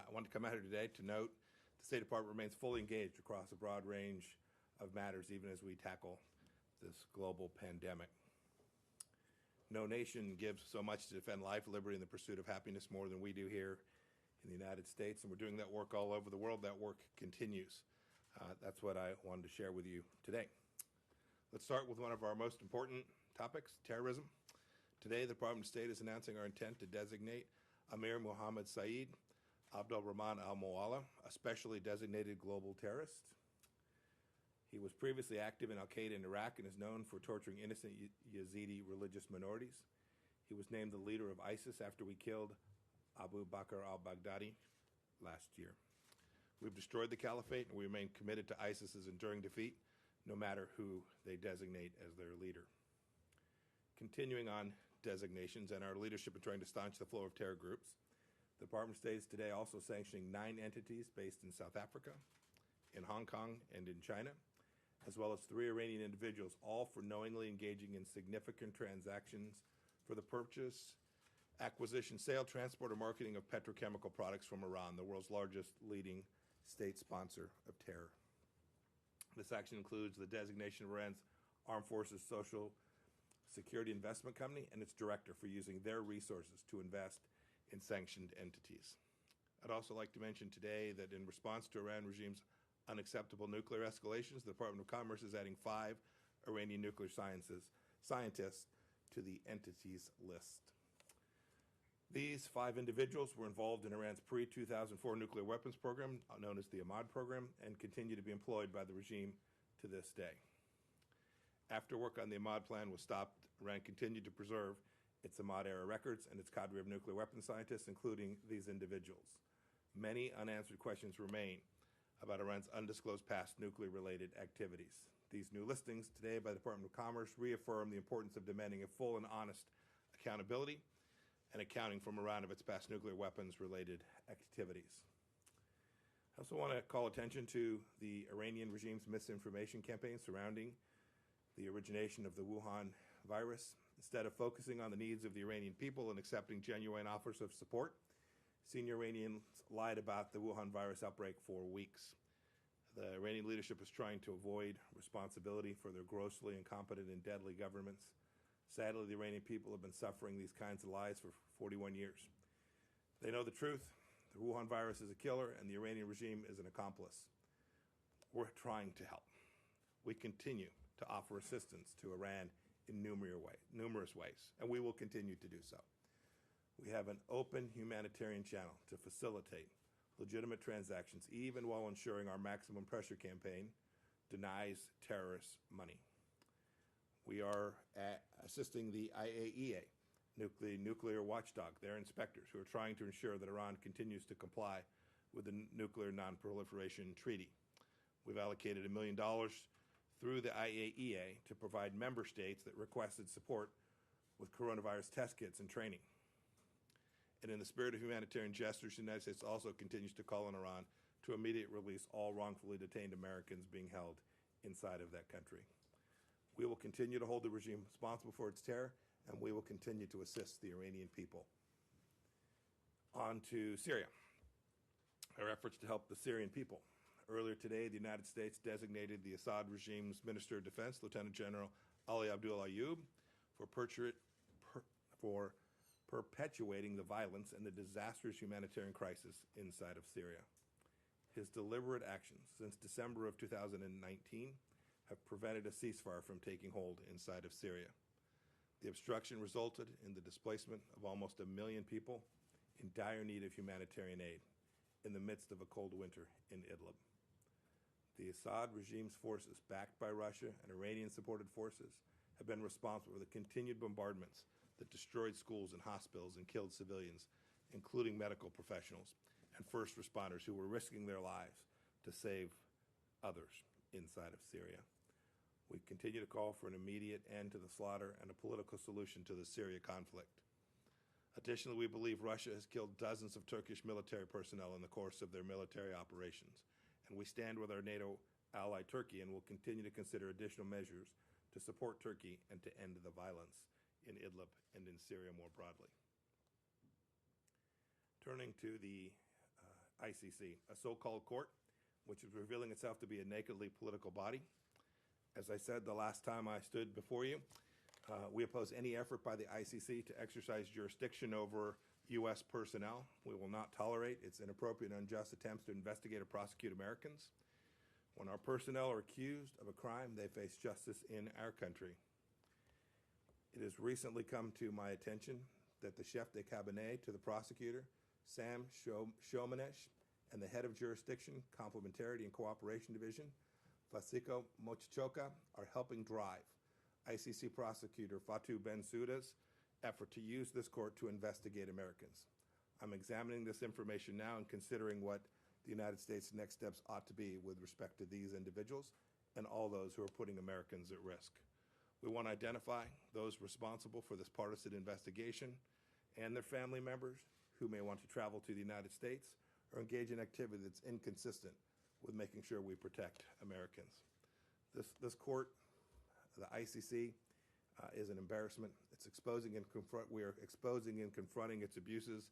I want to come out here today to note the State Department remains fully engaged across a broad range of matters, even as we tackle this global pandemic. No nation gives so much to defend life, liberty, and the pursuit of happiness more than we do here in the United States, and we're doing that work all over the world. That work continues. That's what I wanted to share with you today. Let's start with one of our most important topics, terrorism. Today, the Department of State is announcing our intent to designate Amir Mohammed Saeed Abdulrahman al-Mualla, a specially designated global terrorist. He was previously active in al-Qaeda in Iraq and is known for torturing innocent Yazidi religious minorities. He was named the leader of ISIS after we killed Abu Bakr al-Baghdadi last year. We've destroyed the caliphate and we remain committed to ISIS's enduring defeat, no matter who they designate as their leader. Continuing on designations and our leadership in trying to staunch the flow of terror groups, the Department of State is today also sanctioning 9 entities based in South Africa, in Hong Kong, and in China, as well as 3 Iranian individuals, all for knowingly engaging in significant transactions for the purchase, acquisition, sale, transport, or marketing of petrochemical products from Iran, the world's largest leading state sponsor of terror. This action includes the designation of Iran's Armed Forces Social Security Investment Company and its director for using their resources to invest in sanctioned entities. I'd also like to mention today that in response to Iran regime's unacceptable nuclear escalations, the Department of Commerce is adding 5 Iranian nuclear scientists to the entities list. These 5 individuals were involved in Iran's pre-2004 nuclear weapons program, known as the Ahmad program, and continue to be employed by the regime to this day. After work on the Ahmad plan was stopped, Iran continued to preserve its Ahmad-era records and its cadre of nuclear weapons scientists, including these individuals. Many unanswered questions remain about Iran's undisclosed past nuclear-related activities. These new listings today by the Department of Commerce reaffirm the importance of demanding a full and honest accountability and accounting from Iran of its past nuclear weapons-related activities. I also want to call attention to the Iranian regime's misinformation campaign surrounding the origination of the Wuhan virus. Instead of focusing on the needs of the Iranian people and accepting genuine offers of support, senior Iranians lied about the Wuhan virus outbreak for weeks. The Iranian leadership is trying to avoid responsibility for their grossly incompetent and deadly governments. Sadly, the Iranian people have been suffering these kinds of lies for 41 years. They know the truth. The Wuhan virus is a killer, and the Iranian regime is an accomplice. We're trying to help. We continue to offer assistance to Iran in numerous ways, and we will continue to do so. We have an open humanitarian channel to facilitate legitimate transactions, even while ensuring our maximum pressure campaign denies terrorists money. We are assisting the IAEA, nuclear watchdog, their inspectors, who are trying to ensure that Iran continues to comply with the Nuclear Non-Proliferation Treaty. We've allocated $1 million through the IAEA to provide member states that requested support with coronavirus test kits and training. And in the spirit of humanitarian gestures, the United States also continues to call on Iran to immediately release all wrongfully detained Americans being held inside of that country. We will continue to hold the regime responsible for its terror, and we will continue to assist the Iranian people. On to Syria, our efforts to help the Syrian people. Earlier today, the United States designated the Assad regime's Minister of Defense, Lieutenant General Ali Abdul Ayoub, for perpetuating the violence and the disastrous humanitarian crisis inside of Syria. His deliberate actions since December of 2019 have prevented a ceasefire from taking hold inside of Syria. The obstruction resulted in the displacement of almost 1 million people in dire need of humanitarian aid in the midst of a cold winter in Idlib. The Assad regime's forces, backed by Russia and Iranian-supported forces, have been responsible for the continued bombardments that destroyed schools and hospitals and killed civilians, including medical professionals and first responders who were risking their lives to save others inside of Syria. We continue to call for an immediate end to the slaughter and a political solution to the Syria conflict. Additionally, we believe Russia has killed dozens of Turkish military personnel in the course of their military operations, and we stand with our NATO ally Turkey and will continue to consider additional measures to support Turkey and to end the violence in Idlib and in Syria more broadly. Turning to the ICC, a so-called court which is revealing itself to be a nakedly political body. As I said the last time I stood before you, we oppose any effort by the ICC to exercise jurisdiction over U.S. personnel. We will not tolerate its inappropriate and unjust attempts to investigate or prosecute Americans. When our personnel are accused of a crime, they face justice in our country. It has recently come to my attention that the chef de cabinet to the prosecutor, Sam Shomanesh, and the head of jurisdiction, complementarity and cooperation division, Fasiko Mochichoka, are helping drive ICC prosecutor Fatou Bensouda's effort to use this court to investigate Americans. I'm examining this information now and considering what the United States' next steps ought to be with respect to these individuals and all those who are putting Americans at risk. We want to identify those responsible for this partisan investigation and their family members who may want to travel to the United States or engage in activity that's inconsistent with making sure we protect Americans. This court, the ICC, is an embarrassment. We are exposing and confronting its abuses,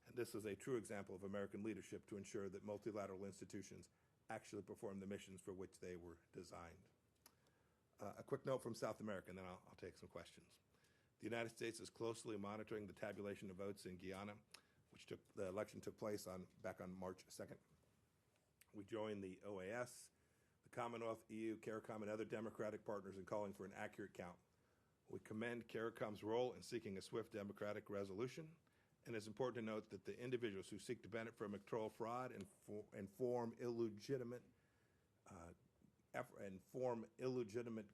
and this is a true example of American leadership to ensure that multilateral institutions actually perform the missions for which they were designed. A quick note from South America, and then I'll take some questions. The United States is closely monitoring the tabulation of votes in Guyana, the election took place back on March 2nd. We joined the OAS, the Commonwealth, EU, CARICOM, and other democratic partners in calling for an accurate count. We commend CARICOM's role in seeking a swift democratic resolution, and it's important to note that the individuals who seek to benefit from electoral fraud and form illegitimate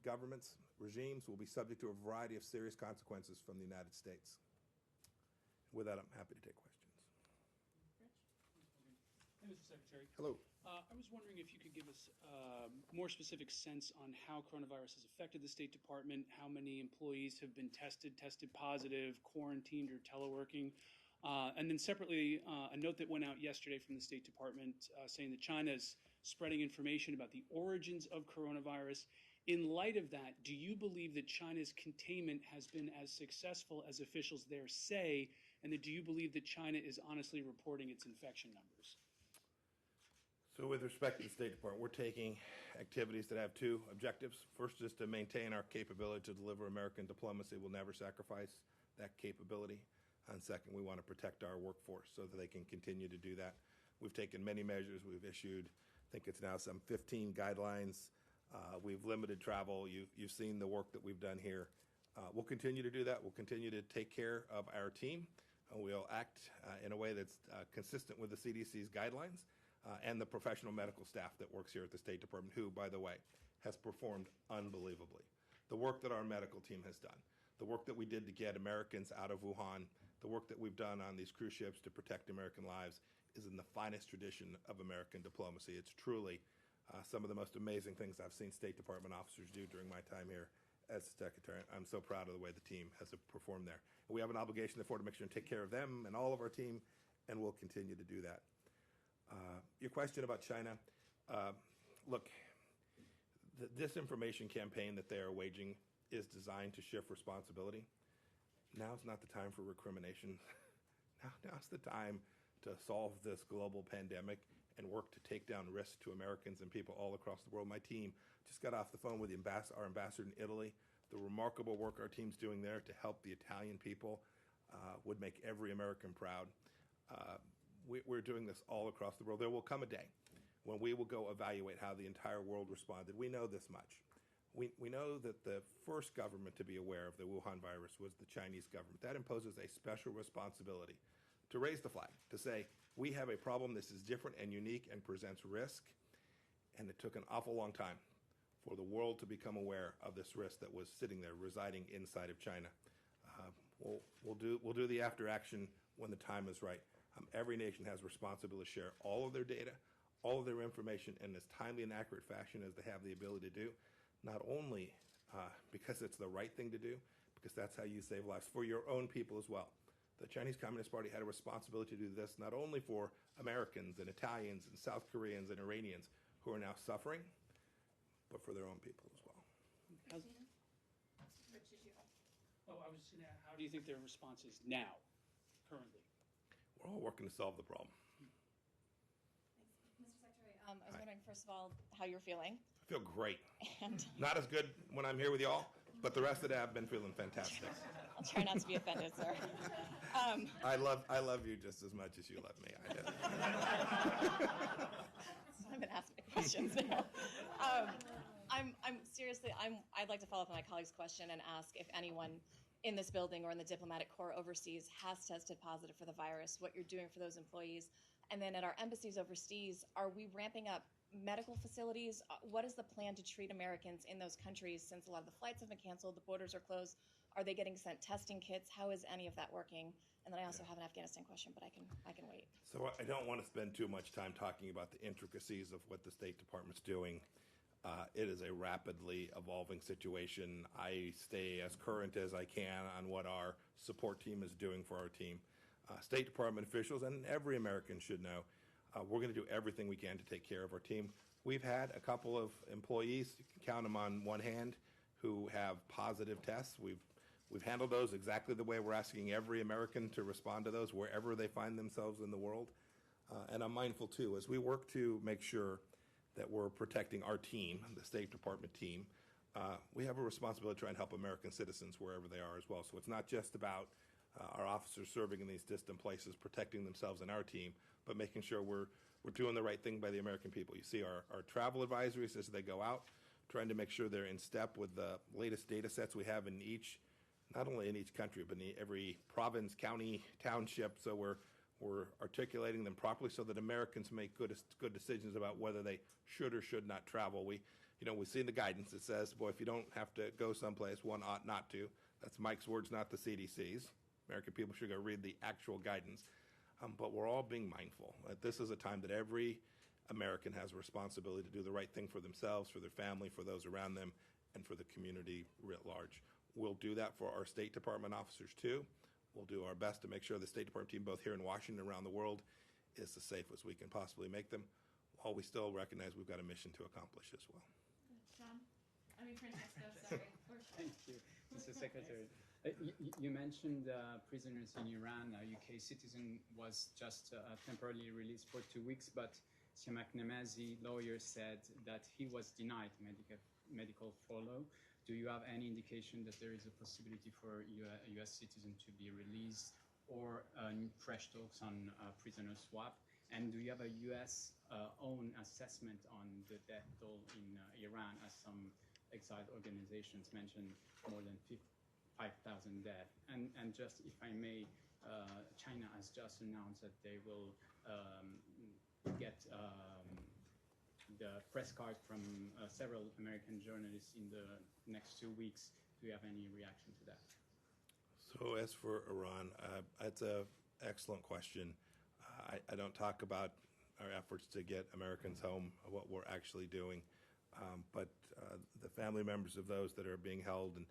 governments, regimes, will be subject to a variety of serious consequences from the United States. With that, I'm happy to take questions. Hey, Mr. Secretary. Hello. I was wondering if you could give us a more specific sense on how coronavirus has affected the State Department, how many employees have been tested positive, quarantined, or teleworking. And then separately, a note that went out yesterday from the State Department saying that China is spreading information about the origins of coronavirus. In light of that, do you believe that China's containment has been as successful as officials there say, and do you believe that China is honestly reporting its infection numbers? So with respect to the State Department, we're taking activities that have two objectives. First is to maintain our capability to deliver American diplomacy. We'll never sacrifice that capability. And second, we want to protect our workforce so that they can continue to do that. We've taken many measures. We've issued, I think it's now some 15 guidelines. We've limited travel. You've seen the work that we've done here. We'll continue to do that. We'll continue to take care of our team. We'll act in a way that's consistent with the CDC's guidelines. And the professional medical staff that works here at the State Department, who, by the way, has performed unbelievably. The work that our medical team has done, the work that we did to get Americans out of Wuhan, the work that we've done on these cruise ships to protect American lives is in the finest tradition of American diplomacy. It's truly some of the most amazing things I've seen State Department officers do during my time here as Secretary. I'm so proud of the way the team has performed there. And we have an obligation, therefore, to make sure and take care of them and all of our team, and we'll continue to do that. Your question about China, look, the disinformation campaign that they are waging is designed to shift responsibility. Now's not the time for recrimination. Now's the time to solve this global pandemic and work to take down risks to Americans and people all across the world. My team just got off the phone with our ambassador in Italy. The remarkable work our team's doing there to help the Italian people would make every American proud. We're doing this all across the world. There will come a day when we will go evaluate how the entire world responded. We know this much. We know that the first government to be aware of the Wuhan virus was the Chinese government. That imposes a special responsibility to raise the flag, to say, we have a problem. This is different and unique and presents risk. And it took an awful long time for the world to become aware of this risk that was sitting there, residing inside of China. We'll do the after action when the time is right. Every nation has a responsibility to share all of their data, all of their information in as timely and accurate fashion as they have the ability to do, not only because it's the right thing to do, because that's how you save lives, for your own people as well. The Chinese Communist Party had a responsibility to do this not only for Americans and Italians and South Koreans and Iranians who are now suffering, but for their own people as well. I was just going to ask, how do you think their response is now, currently? We're all working to solve the problem. first of all, how you're feeling. I feel great. And Not as good when I'm here with y'all, but the rest of the day I've been feeling fantastic. I'll try not to be offended, sir. I love you just as much as you love me. I do. I've been asked my questions now. I'd like to follow up on my colleague's question and ask if anyone in this building or in the diplomatic corps overseas has tested positive for the virus, what you're doing for those employees. And then at our embassies overseas, are we ramping up medical facilities? What is the plan to treat Americans in those countries since a lot of the flights have been canceled, the borders are closed? Are they getting sent testing kits? How is any of that working? And then I also have an Afghanistan question, but I can wait. So I don't want to spend too much time talking about the intricacies of what the State Department's doing. It is a rapidly evolving situation. I stay as current as I can on what our support team is doing for our team. State Department officials and every American should know we're going to do everything we can to take care of our team. We've had a couple of employees, you can count them on one hand, who have positive tests. We've handled those exactly the way we're asking every American to respond to those wherever they find themselves in the world. And I'm mindful, too, as we work to make sure that we're protecting our team, the State Department team, we have a responsibility to try and help American citizens wherever they are as well. So it's not just about our officers serving in these distant places, protecting themselves and our team, but making sure we're doing the right thing by the American people. You see our travel advisories as they go out, trying to make sure they're in step with the latest data sets we have in each, not only in each country, but in every province, county, township. So we're articulating them properly so that Americans make good decisions about whether they should or should not travel. We see in the guidance, it says, boy, if you don't have to go someplace, one ought not to. That's Mike's words, not the CDC's. American people should go read the actual guidance. But we're all being mindful. This is a time that every American has a responsibility to do the right thing for themselves, for their family, for those around them, and for the community writ large. We'll do that for our State Department officers, too. We'll do our best to make sure the State Department team, both here in Washington and around the world, is as safe as we can possibly make them, while we still recognize we've got a mission to accomplish as well. Francesco, sorry. Thank you, Mr. Secretary. You mentioned prisoners in Iran. A UK citizen was just temporarily released for 2 weeks, but Siamak Namazi, lawyer, said that he was denied medical follow. Do you have any indication that there is a possibility for a U.S. citizen to be released or fresh talks on prisoner swap? And do you have a U.S. own assessment on the death toll in Iran, as some exiled organizations mentioned more than 5,000 dead? And just, if I may, China has just announced that they will get the press card from several American journalists in the next 2 weeks. Do you have any reaction to that? So as for Iran, that's an excellent question. I don't talk about our efforts to get Americans home, what we're actually doing, but the family members of those that are being held, and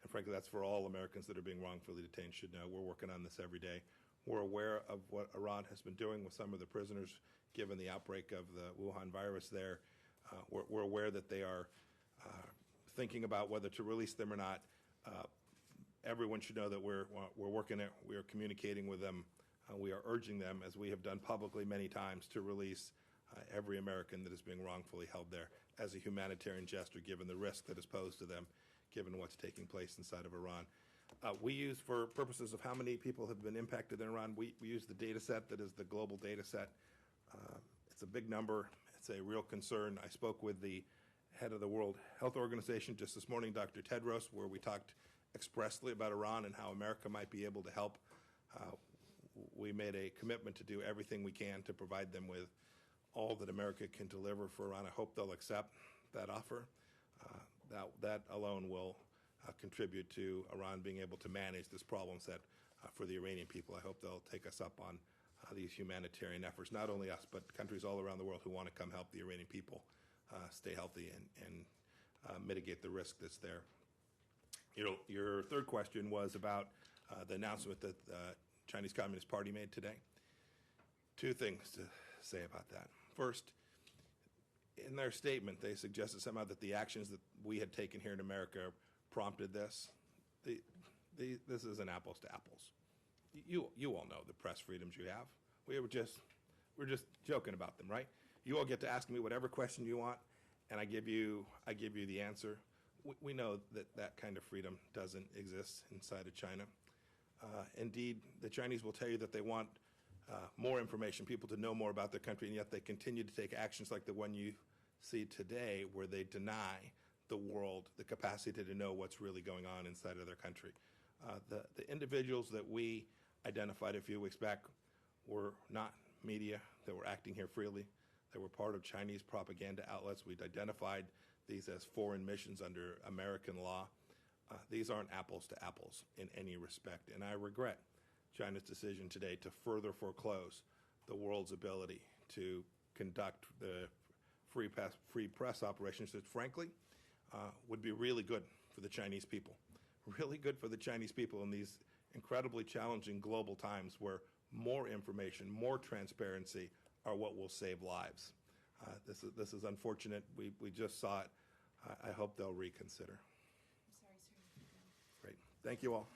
frankly, that's for all Americans that are being wrongfully detained, should know we're working on this every day. We're aware of what Iran has been doing with some of the prisoners, given the outbreak of the Wuhan virus there. We're aware that they are thinking about whether to release them or not. Everyone should know that we're working it. We are communicating with them. We are urging them, as we have done publicly many times, to release every American that is being wrongfully held there as a humanitarian gesture, given the risk that is posed to them, given what's taking place inside of Iran. We use, for purposes of how many people have been impacted in Iran, we use the data set that is the global data set. It's a big number. It's a real concern. I spoke with the head of the World Health Organization just this morning, Dr. Tedros, where we talked expressly about Iran and how America might be able to help. We made a commitment to do everything we can to provide them with all that America can deliver for Iran. I hope they'll accept that offer. That alone will contribute to Iran being able to manage this problem set for the Iranian people. I hope they'll take us up on these humanitarian efforts, not only us, but countries all around the world who want to come help the Iranian people stay healthy and mitigate the risk that's there. Your third question was about the announcement that the Chinese Communist Party made today. Two things to say about that. First, in their statement, they suggested somehow that the actions that we had taken here in America prompted this. This isn't apples to apples. You all know the press freedoms you have. We're just joking about them, right? You all get to ask me whatever question you want, and I give you the answer. We know that that kind of freedom doesn't exist inside of China. Indeed, the Chinese will tell you that they want more information, people to know more about their country, and yet they continue to take actions like the one you see today, where they deny the world the capacity to know what's really going on inside of their country. The individuals that we identified a few weeks back were not media that were acting here freely. They were part of Chinese propaganda outlets. We'd identified these as foreign missions under American law. These aren't apples to apples in any respect, and I regret China's decision today to further foreclose the world's ability to conduct the free press operations that, frankly, would be really good for the Chinese people. Really good for the Chinese people in these incredibly challenging global times where more information, more transparency are what will save lives. This is unfortunate. We just saw it. I hope they'll reconsider. I'm sorry, sir. Great. Thank you all.